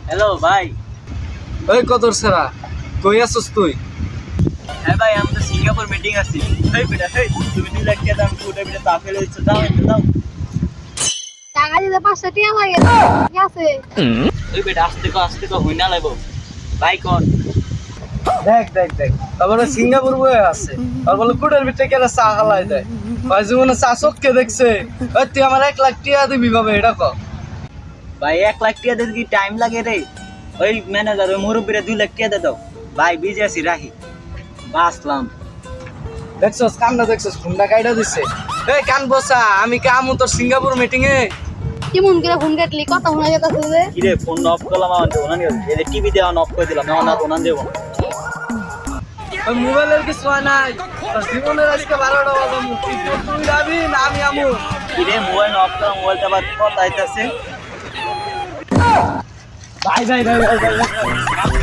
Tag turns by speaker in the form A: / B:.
A: Hello ভাই।
B: ওই কদর সেরা কই আছিস তুই?
A: হ্যাঁ ভাই, আমি তো সিঙ্গাপুর মিটিং আছি। হেই বেটা হেই, তুমি 2 লাখ টাকা দাম কোটা বেটা তা ফেলে দিচ্ছ, দাও একটু দাও।
C: টাকা দিতে 500 টাকা লাগে ঠিক আছে।
A: ওই বেটা আস্তে কো হই না লাগবো। ভাই কোন?
B: দেখ দেখ দেখ তারপরে সিঙ্গাপুর বয়ে আছে আর বলে কুটের ভিতরে কেন চা হালাই দেয়। ভাই জীবনে চা চোখকে দেখছে। ওই তুই আমার 1 লাখ টাকা দিবি ভাবে এটা কর।
A: ভাই 1 লাখ টাকা দিতে কি টাইম লাগে রে? ওই ম্যানেজার ওই মুরব্বিরে 2 লাখ টাকা দে দাও। ভাই বিজি আছি, রাখি। বাসলাম।
B: দেখছস কামটা দেখছস ফোনটা কাইটা দিছে। এই কান বসা আমি কামু তোর সিঙ্গাপুর মিটিং এ।
C: কি মন করে ফোন কাটলি কথা শোনা যেতেছে যে।
A: কি রে, ফোন অফ করলাম, আমার দেবো না এই টিভি দেওয়া অফ করে দিলাম, না তো না দেবো না।
B: ওই মোবাইলের কিছু হয় নাই তোর জীবনের আজকে 12টা বাজে তুই যাবি না আমি আমু।
A: কি রে, মোবাইল অফ করা, মোবাইলটা আবার কথা আইতাছে। ভাই ভাই ভাই ভাই ভাই, ভাই।